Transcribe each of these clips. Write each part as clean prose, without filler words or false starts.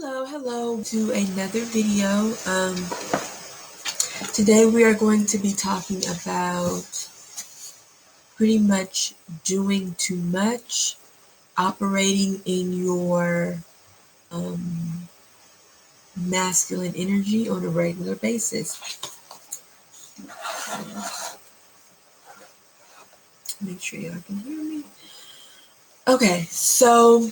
Hello to another video. Today we are going to be talking about pretty much doing too much, operating in your masculine energy on a regular basis. Make sure y'all can hear me. Okay, so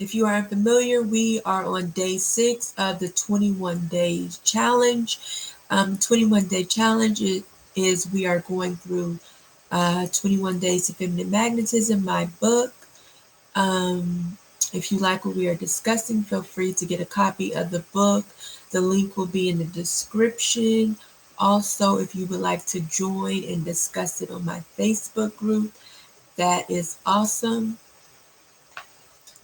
if you aren't familiar, we are on day 6 of the 21 days challenge. 21-day challenge is we are going through 21 Days of Feminine Magnetism, my book. If you like what we are discussing, feel free to get a copy of the book. The link will be in the description. Also, if you would like to join and discuss it on my Facebook group, that is awesome.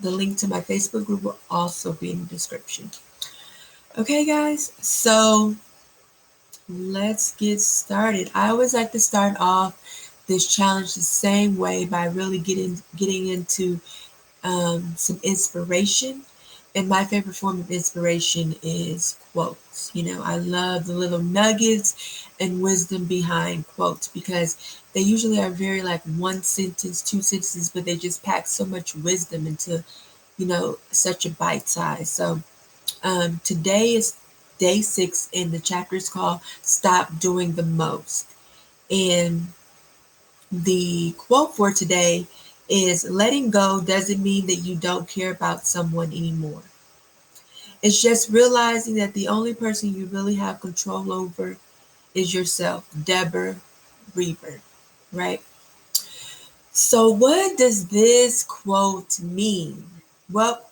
The link to my Facebook group will also be in the description. Okay, guys, so let's get started. I always like to start off this challenge the same way by really getting into some inspiration. And my favorite form of inspiration is quotes. I love the little nuggets and wisdom behind quotes because they usually are very like one sentence, two sentences, but they just pack so much wisdom into, such a bite size. So today is day 6 and the chapter is called Stop Doing the Most. And the quote for today is, letting go doesn't mean that you don't care about someone anymore. It's just realizing that the only person you really have control over is yourself. Deborah Reaver, right? So what does this quote mean? Well,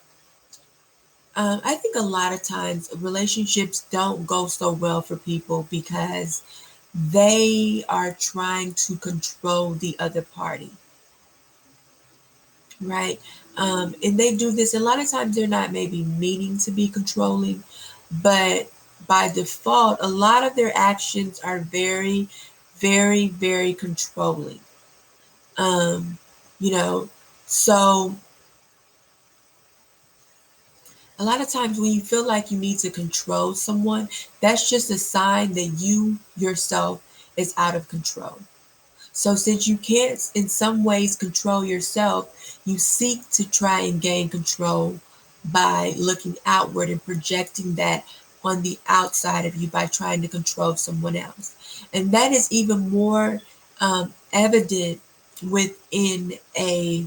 I think a lot of times relationships don't go so well for people because they are trying to control the other party, right? And they do this, a lot of times they're not maybe meaning to be controlling, but by default, a lot of their actions are very, very, very controlling. Um, you know, so a lot of times when you feel like you need to control someone, that's just a sign that you yourself is out of control. So since you can't in some ways control yourself, you seek to try and gain control by looking outward and projecting that on the outside of you by trying to control someone else. And that is even more evident within a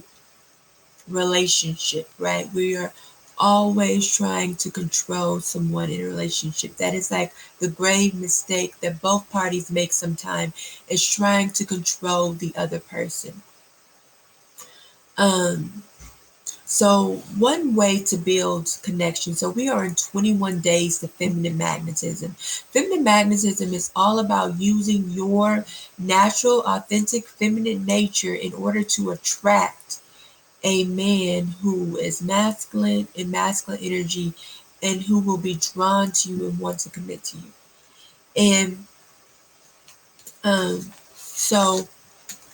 relationship, right? We are always trying to control someone in a relationship. That is like the grave mistake that both parties make sometimes, is trying to control the other person. So one way to build connection. So we are in 21 days to feminine magnetism. Feminine magnetism is all about using your natural, authentic feminine nature in order to attract a man who is masculine and masculine energy and who will be drawn to you and want to commit to you. And so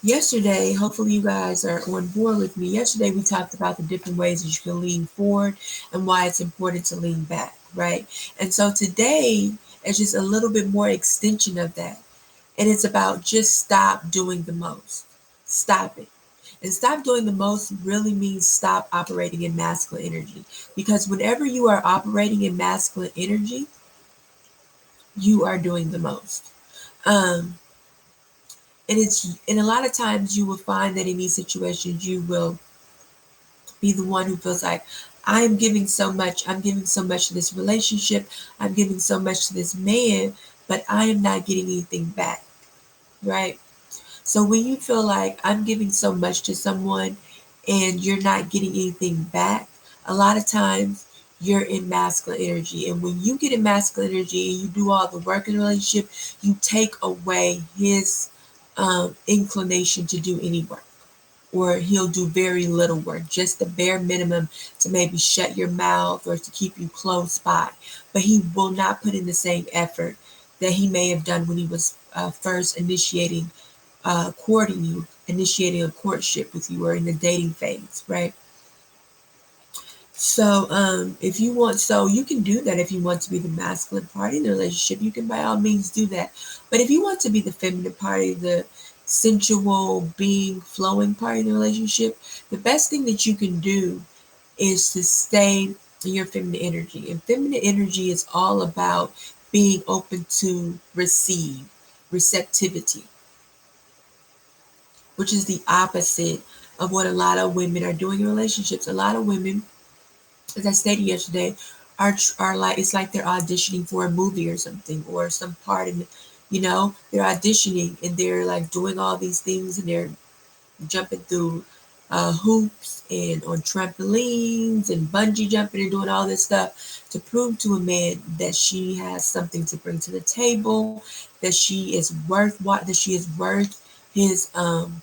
yesterday, hopefully you guys are on board with me. Yesterday we talked about the different ways that you can lean forward and why it's important to lean back, right? And so today is just a little bit more extension of that. And it's about just stop doing the most. Stop it. And stop doing the most really means stop operating in masculine energy. Because whenever you are operating in masculine energy, you are doing the most. And a lot of times you will find that in these situations you will be the one who feels like, I'm giving so much to this relationship, I'm giving so much to this man, but I am not getting anything back, right? So when you feel like I'm giving so much to someone and you're not getting anything back, a lot of times you're in masculine energy. And when you get in masculine energy and you do all the work in the relationship, you take away his inclination to do any work. Or he'll do very little work, just the bare minimum to maybe shut your mouth or to keep you close by. But he will not put in the same effort that he may have done when he was first courting you, initiating a courtship with you, or in the dating phase, right? So, if you want, so you can do that if you want to be the masculine party in the relationship, you can by all means do that. But if you want to be the feminine party, the sensual being, flowing party in the relationship, the best thing that you can do is to stay in your feminine energy. And feminine energy is all about being open to receive, receptivity, which is the opposite of what a lot of women are doing in relationships. A lot of women, as I stated yesterday, are like, it's like they're auditioning for a movie or something, or some part in, they're auditioning and they're like doing all these things and they're jumping through hoops and on trampolines and bungee jumping and doing all this stuff to prove to a man that she has something to bring to the table, that she is worth his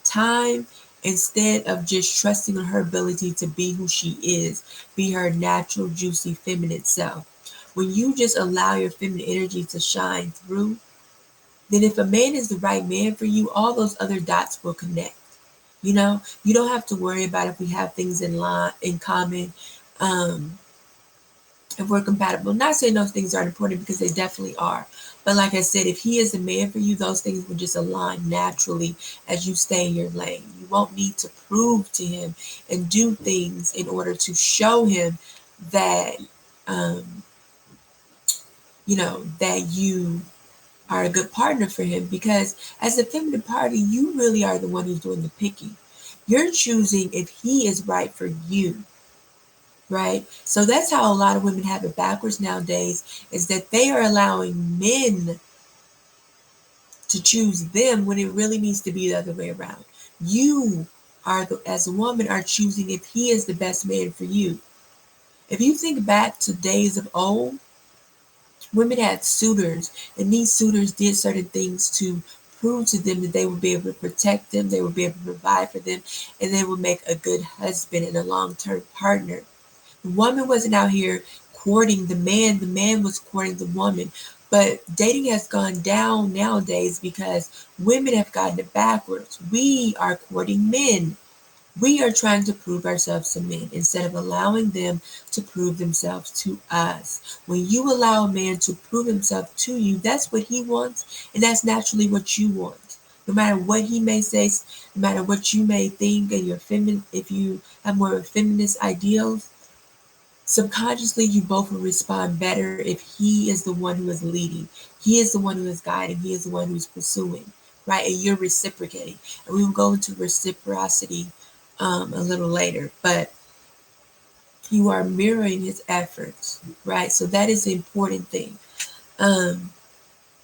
time, instead of just trusting in her ability to be who she is, be her natural, juicy, feminine self. When you just allow your feminine energy to shine through, then if a man is the right man for you, all those other dots will connect. You don't have to worry about if we have things in common, um, if we're compatible. Not saying those things aren't important, because they definitely are. But like I said, if he is a man for you, those things will just align naturally as you stay in your lane. You won't need to prove to him and do things in order to show him that, um, that you are a good partner for him, because as a feminine party, you really are the one who's doing the picking. You're choosing if he is right for you, right? So that's how a lot of women have it backwards nowadays, is that they are allowing men to choose them when it really needs to be the other way around. You as a woman, are choosing if he is the best man for you. If you think back to days of old, women had suitors, and these suitors did certain things to prove to them that they would be able to protect them, they would be able to provide for them, and they would make a good husband and a long-term partner. The woman wasn't out here courting the man was courting the woman. But dating has gone down nowadays because women have gotten it backwards. We are courting men. We are trying to prove ourselves to men instead of allowing them to prove themselves to us. When you allow a man to prove himself to you, that's what he wants, and that's naturally what you want. No matter what he may say, no matter what you may think, and you're feminine, if you have more of feminist ideals, subconsciously you both will respond better if he is the one who is leading, he is the one who is guiding, he is the one who's pursuing, right? And you're reciprocating. And we will go into reciprocity a little later, but you are mirroring his efforts, right? So that is the important thing.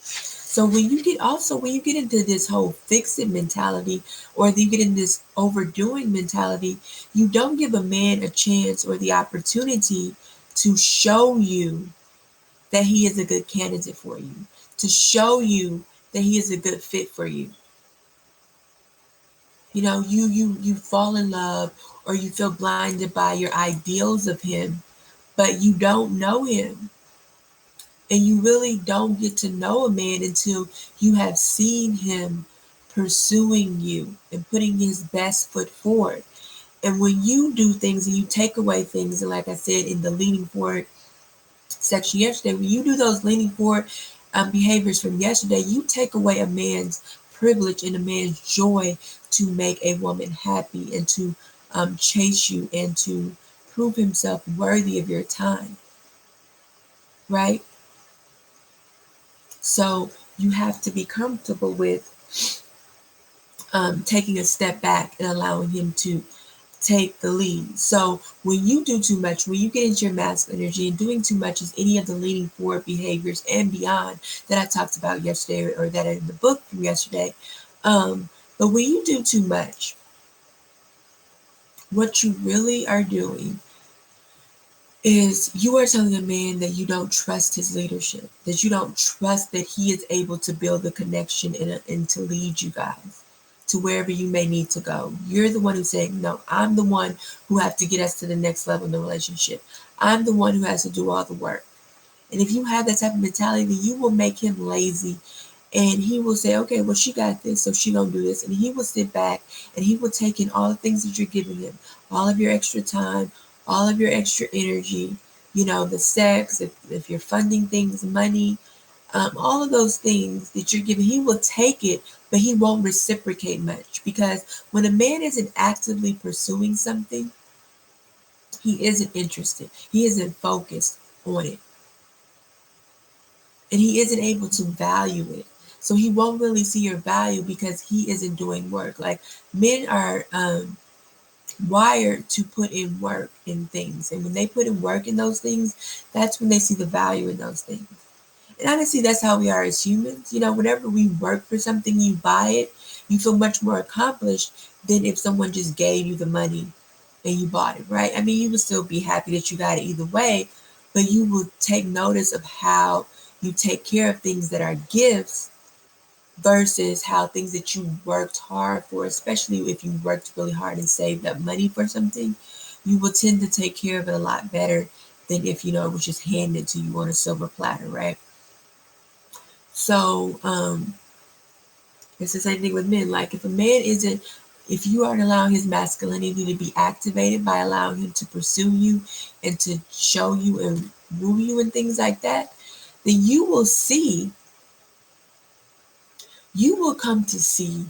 So when you get into this whole fix it mentality, or you get in this overdoing mentality, you don't give a man a chance or the opportunity to show you that he is a good candidate for you, to show you that he is a good fit for you. You fall in love, or you feel blinded by your ideals of him, but you don't know him. And you really don't get to know a man until you have seen him pursuing you and putting his best foot forward. And when you do things and you take away things, and like I said in the leaning forward section yesterday, when you do those leaning forward behaviors from yesterday, you take away a man's privilege and a man's joy to make a woman happy, and to chase you, and to prove himself worthy of your time, right? So you have to be comfortable with taking a step back and allowing him to take the lead. So when you do too much, when you get into your masculine energy, and doing too much is any of the leaning forward behaviors and beyond that I talked about yesterday, or that are in the book from yesterday. But when you do too much, what you really are doing is you are telling a man that you don't trust his leadership, that you don't trust that he is able to build the connection and to lead you guys to wherever you may need to go. You're the one who's saying, no, I'm the one who have to get us to the next level in the relationship. I'm the one who has to do all the work. And if you have that type of mentality, then you will make him lazy, and he will say, okay, well, she got this, so she gonna do this. And he will sit back and he will take in all the things that you're giving him, all of your extra time, all of your extra energy, the sex, if you're funding things, money, all of those things that you're giving, he will take it, but he won't reciprocate much. Because when a man isn't actively pursuing something, he isn't interested, he isn't focused on it, and he isn't able to value it. So he won't really see your value because he isn't doing work. Like, men are wired to put in work in things. And when they put in work in those things, that's when they see the value in those things. And honestly, that's how we are as humans. Whenever we work for something, you buy it, you feel much more accomplished than if someone just gave you the money and you bought it, right? I mean, you would still be happy that you got it either way, but you will take notice of how you take care of things that are gifts versus how things that you worked hard for, especially if you worked really hard and saved up money for something, you will tend to take care of it a lot better than if, it was just handed to you on a silver platter, right? So, it's the same thing with men. Like, if you aren't allowing his masculinity to be activated by allowing him to pursue you and to show you and woo you and things like that, then you will come to see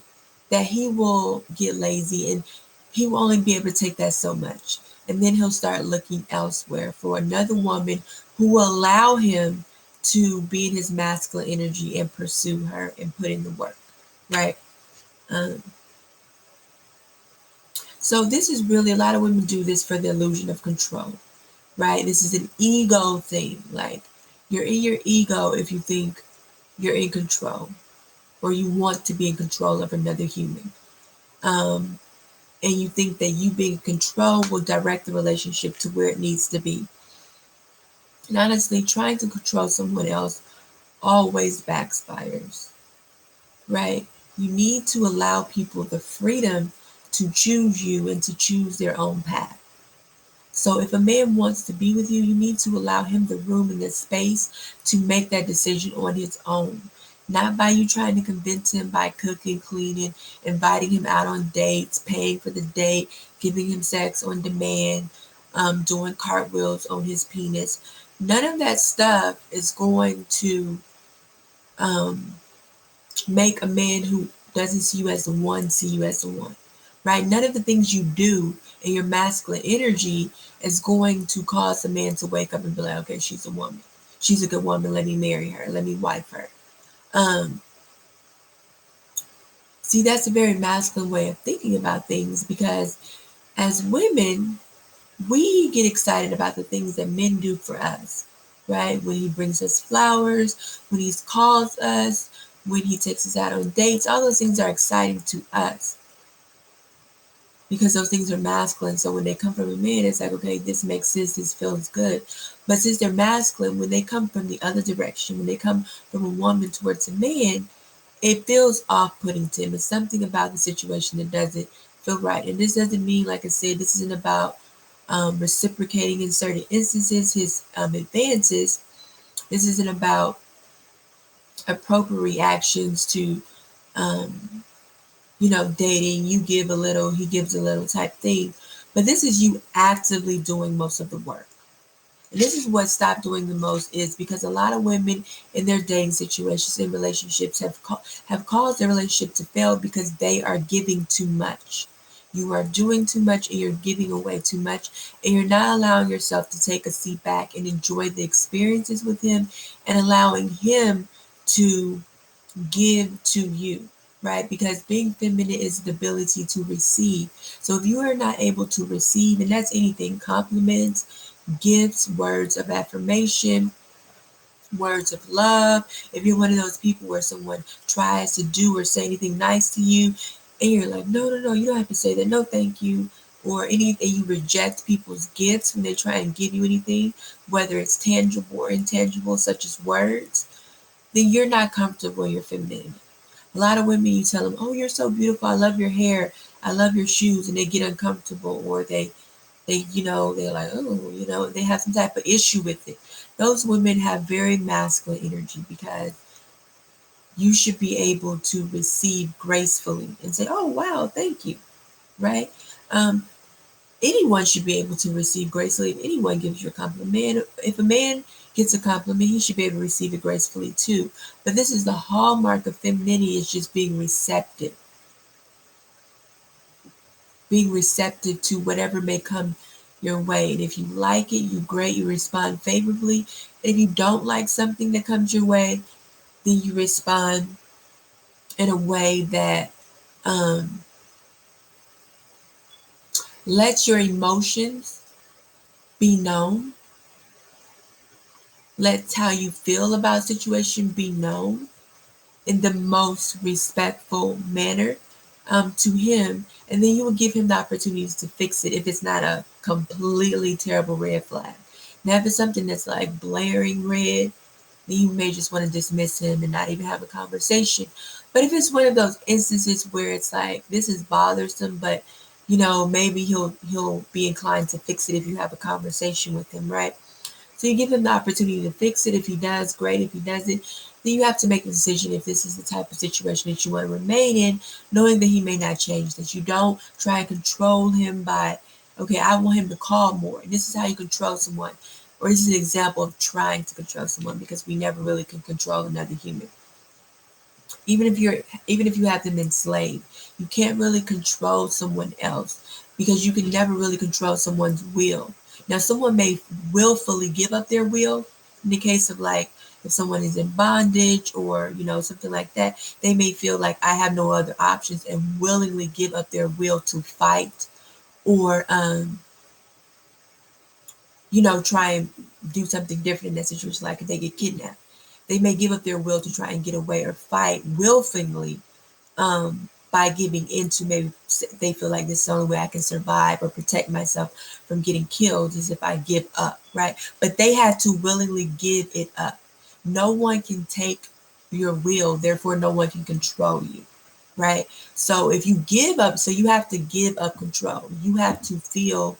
that he will get lazy and he will only be able to take that so much. And then he'll start looking elsewhere for another woman who will allow him to be in his masculine energy and pursue her and put in the work, right? Um, so this is really, a lot of women do this for the illusion of control, right? This is an ego thing. Like, you're in your ego if you think you're in control or you want to be in control of another human. Um, and you think that you being in control will direct the relationship to where it needs to be. And honestly, trying to control someone else always backfires, right? You need to allow people the freedom to choose you and to choose their own path. So if a man wants to be with you, you need to allow him the room and the space to make that decision on his own. Not by you trying to convince him by cooking, cleaning, inviting him out on dates, paying for the date, giving him sex on demand, doing cartwheels on his penis. None of that stuff is going to um, make a man who doesn't see you as the one see you as the one, right? None of the things you do in your masculine energy is going to cause a man to wake up and be like, okay, she's a woman. She's a good woman. Let me marry her. Let me wife her. Um, See, that's a very masculine way of thinking about things because as women, we get excited about the things that men do for us, right? When he brings us flowers, when he calls us, when he takes us out on dates, all those things are exciting to us because those things are masculine. So when they come from a man, it's like, okay, this makes sense, this feels good. But since they're masculine, when they come from the other direction, when they come from a woman towards a man, it feels off-putting to him. It's something about the situation that doesn't feel right. And this doesn't mean, like I said, this isn't about reciprocating in certain instances his advances. This isn't about appropriate reactions to, um, dating. You give a little, he gives a little type thing. But this is you actively doing most of the work. And this is what stop doing the most is because a lot of women in their dating situations and relationships have caused their relationship to fail because they are giving too much. You are doing too much and you're giving away too much, and you're not allowing yourself to take a seat back and enjoy the experiences with him and allowing him to give to you, right? Because being feminine is the ability to receive. So if you are not able to receive, and that's anything, compliments, gifts, words of affirmation, words of love, if you're one of those people where someone tries to do or say anything nice to you, and you're like, no, no, no, you don't have to say that, no, thank you, or anything, you reject people's gifts when they try and give you anything, whether it's tangible or intangible, such as words, then you're not comfortable in your femininity. A lot of women, you tell them, oh, you're so beautiful, I love your hair, I love your shoes, and they get uncomfortable, or they're like, oh, they have some type of issue with it. Those women have very masculine energy because you should be able to receive gracefully and say, oh, wow, thank you, right? Um, anyone should be able to receive gracefully. If anyone gives you a compliment, if a man gets a compliment, he should be able to receive it gracefully too. But this is the hallmark of femininity, is just being receptive. Being receptive to whatever may come your way. And if you like it, you great, you respond favorably. If you don't like something that comes your way, then you respond in a way that um, lets your emotions be known, lets how you feel about a situation be known in the most respectful manner to him, and then you will give him the opportunities to fix it if it's not a completely terrible red flag. Now, if it's something that's like blaring red, then you may just want to dismiss him and not even have a conversation. But if it's one of those instances where it's like this is bothersome, but maybe he'll be inclined to fix it if you have a conversation with him, right? So you give him the opportunity to fix it. If he does, great. If he doesn't, then you have to make a decision if this is the type of situation that you want to remain in, knowing that he may not change, that you don't try and control him by, okay, I want him to call more. This is how you control someone. Or this is an example of trying to control someone, because we never really can control another human. Even if you have them enslaved, you can't really control someone else, because you can never really control someone's will. Now, someone may willfully give up their will. In the case of, like, if someone is in bondage or something like that, they may feel like I have no other options and willingly give up their will to fight, or try and do something different in that situation. Like if they get kidnapped, they may give up their will to try and get away or fight willfully, by giving into, maybe they feel like this is the only way I can survive or protect myself from getting killed is if I give up, right? But they had to willingly give it up. No one can take your will, therefore no one can control you, right? So if you give up, so you have to give up control. You have to feel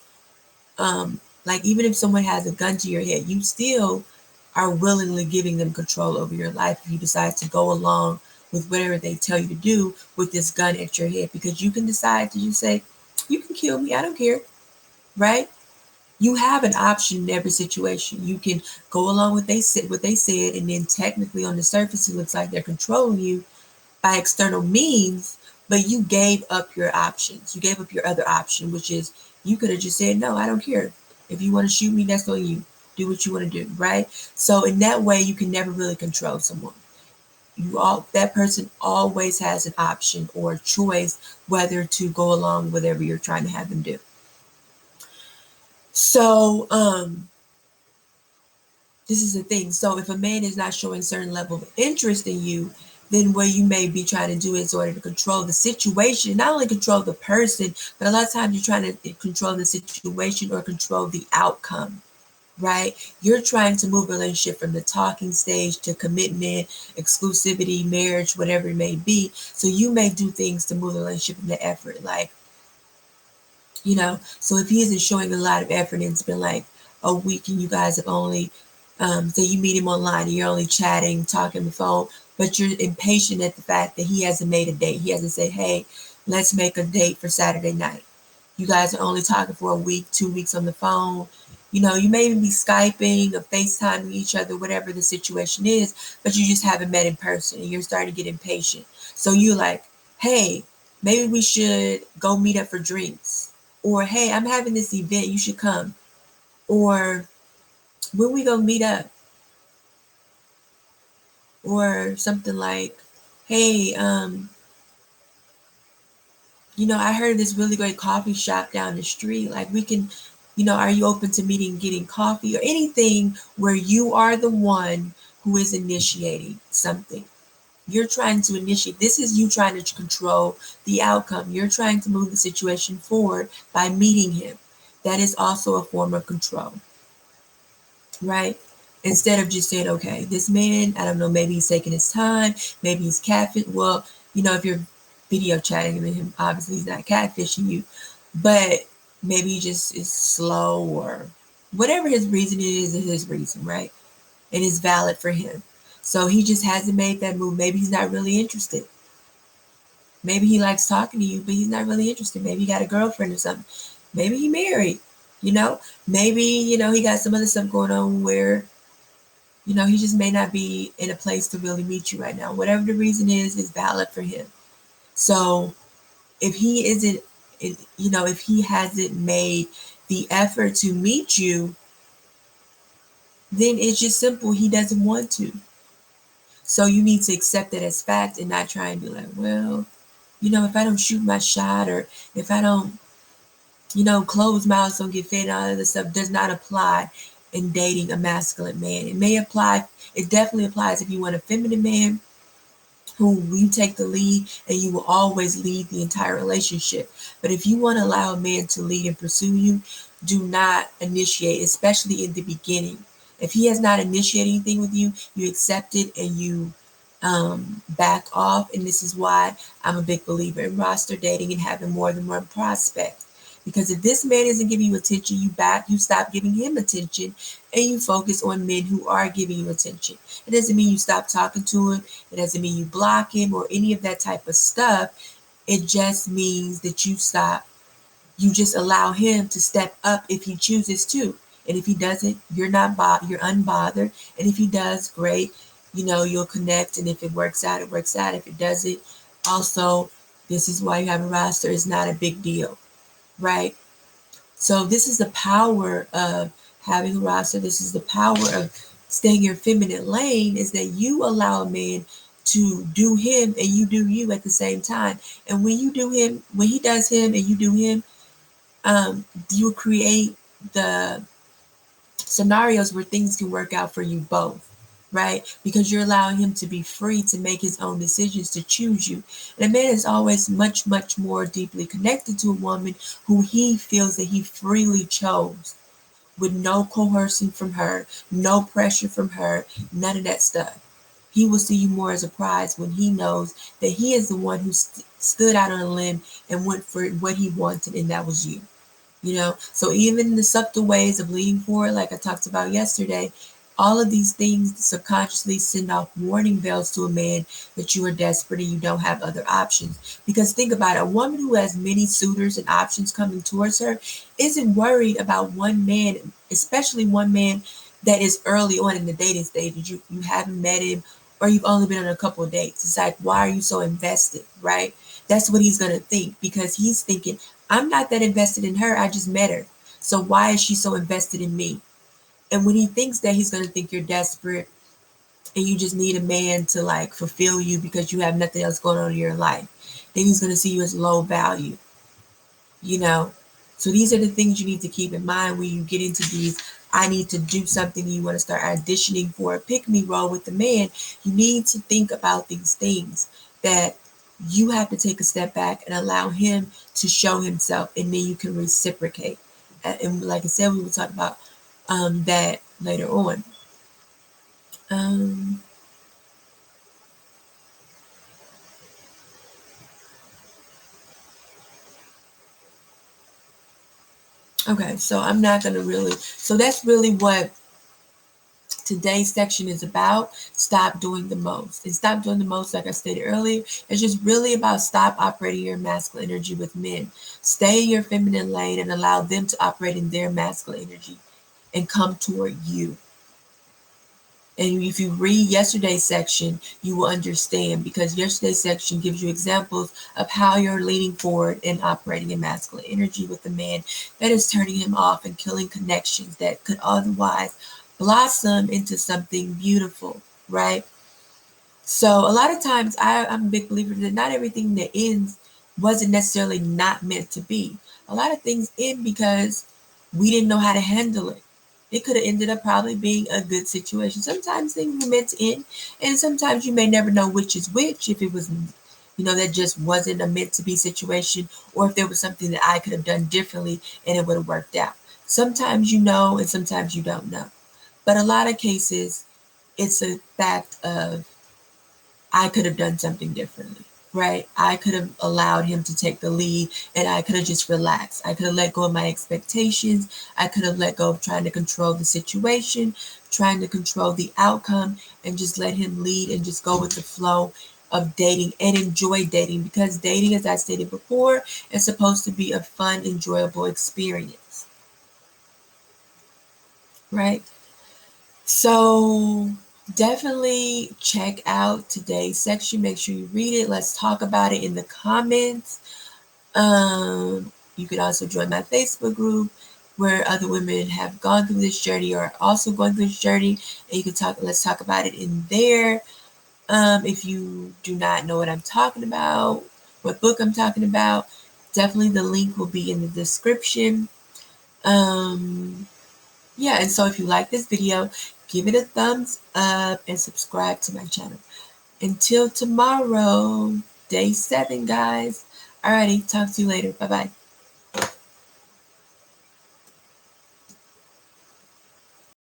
like, even if someone has a gun to your head, you still are willingly giving them control over your life if you decide to go along with whatever they tell you to do with this gun at your head, because you can decide to just say, you can kill me, I don't care, right? You have an option in every situation. You can go along with what they said, and then technically on the surface it looks like they're controlling you by external means, but you gave up your options. You gave up your other option, which is you could have just said, no, I don't care. If you want to shoot me, that's on you. Do what you want to do, right? So in that way, you can never really control someone. That person always has an option or a choice whether to go along with whatever you're trying to have them do. So this is the thing. So if a man is not showing certain level of interest in you, then what you may be trying to do is, in order to control the situation, not only control the person, but a lot of times you're trying to control the situation or control the outcome, right? You're trying to move a relationship from the talking stage to commitment, exclusivity, marriage, whatever it may be. So you may do things to move the relationship into effort, like, so if he isn't showing a lot of effort and it's been like a week and you guys have only, say you meet him online and you're only chatting, talking on the phone, but you're impatient at the fact that he hasn't made a date. He hasn't said, hey, let's make a date for Saturday night. You guys are only talking for a week, 2 weeks on the phone. You may even be Skyping or FaceTiming each other, whatever the situation is, but you just haven't met in person and you're starting to get impatient. So you're like, hey, maybe we should go meet up for drinks. Or, hey, I'm having this event, you should come. Or, when we go meet up? Or something like, hey, I heard of this really great coffee shop down the street. Like, we can, are you open to meeting, getting coffee, or anything where you are the one who is initiating something? You're trying to initiate. This is you trying to control the outcome. You're trying to move the situation forward by meeting him. That is also a form of control, right? Instead of just saying, okay, this man, I don't know, maybe he's taking his time, maybe he's catfish. Well, if you're video chatting with him, obviously he's not catfishing you, but maybe he just is slow, or whatever his reason is his reason, right? And it's valid for him. So he just hasn't made that move. Maybe he's not really interested. Maybe he likes talking to you, but he's not really interested. Maybe he got a girlfriend or something. Maybe he married, you know, maybe, he got some other stuff going on where, he just may not be in a place to really meet you right now. Whatever the reason is valid for him. So if he isn't, if he hasn't made the effort to meet you, then it's just simple. He doesn't want to. So you need to accept it as fact and not try and be like, well, if I don't shoot my shot, or if I don't, closed mouths don't get fed, and all of this stuff does not apply in dating a masculine man. It definitely applies if you want a feminine man who you take the lead and you will always lead the entire relationship. But if you want to allow a man to lead and pursue you, do not initiate, especially in the beginning. If he has not initiated anything with you, you accept it and you back off. And this is why I'm a big believer in roster dating and having more than one prospect. Because if this man isn't giving you attention, you stop giving him attention and you focus on men who are giving you attention. It doesn't mean you stop talking to him. It doesn't mean you block him or any of that type of stuff. It just means that you just allow him to step up if he chooses to. And if he doesn't, you're unbothered. And if he does, great. You'll connect. And if it works out, it works out. If it doesn't, also, this is why you have a roster. It's not a big deal, right? So this is the power of having a roster. This is the power of staying in your feminine lane, is that you allow a man to do him and you do you at the same time. And when he does him and you do him, you create the scenarios where things can work out for you both, right? Because you're allowing him to be free to make his own decisions, to choose you. And a man is always much, much more deeply connected to a woman who he feels that he freely chose, with no coercing from her, no pressure from her, none of that stuff. He will see you more as a prize when he knows that he is the one who stood out on a limb and went for what he wanted, and that was you. So even the subtle ways of leading forward, like I talked about yesterday, all of these things subconsciously send off warning bells to a man that you are desperate and you don't have other options. Because think about it, a woman who has many suitors and options coming towards her isn't worried about one man, especially one man that is early on in the dating stage. You haven't met him, or you've only been on a couple of dates. It's like, why are you so invested, right? That's what he's going to think, because he's thinking, I'm not that invested in her. I just met her. So why is she so invested in me? And when he thinks that, he's going to think you're desperate and you just need a man to like fulfill you because you have nothing else going on in your life. Then he's going to see you as low value, you know? So these are the things you need to keep in mind when you get into these, I need to do something, you want to start auditioning for a pick-me role with the man. You need to think about these things, that you have to take a step back and allow him to show himself, and then you can reciprocate. And like I said, we will talk about that later on. Um, okay, so I'm not going to really, so that's really what today's section is about. Stop doing the most. And stop doing the most, like I stated earlier, it's just really about stop operating your masculine energy with men. Stay in your feminine lane and allow them to operate in their masculine energy and come toward you. And if you read yesterday's section, you will understand, because yesterday's section gives you examples of how you're leaning forward and operating in masculine energy with a man that is turning him off and killing connections that could otherwise blossom into something beautiful, right? So a lot of times I'm a big believer that not everything that ends wasn't necessarily not meant to be. A lot of things end because we didn't know how to handle it. It could have ended up probably being a good situation. Sometimes things were meant to end, and sometimes you may never know which is which, if it was, that just wasn't a meant to be situation, or if there was something that I could have done differently and it would have worked out. Sometimes you know, and sometimes you don't know. But a lot of cases, it's a fact of, I could have done something differently, right? I could have allowed him to take the lead, and I could have just relaxed. I could have let go of my expectations. I could have let go of trying to control the situation, trying to control the outcome, and just let him lead and just go with the flow of dating and enjoy dating, because dating, as I stated before, is supposed to be a fun, enjoyable experience, right? So definitely check out today's section. Make sure you read it. Let's talk about it in the comments. You can also join my Facebook group where other women have gone through this journey or are also going through this journey, and you can talk. Let's talk about it in there. If you do not know what I'm talking about, what book I'm talking about, definitely the link will be in the description. Yeah, and so if you like this video, give it a thumbs up and subscribe to my channel. Until tomorrow, day 7, guys. Alrighty, talk to you later. Bye-bye.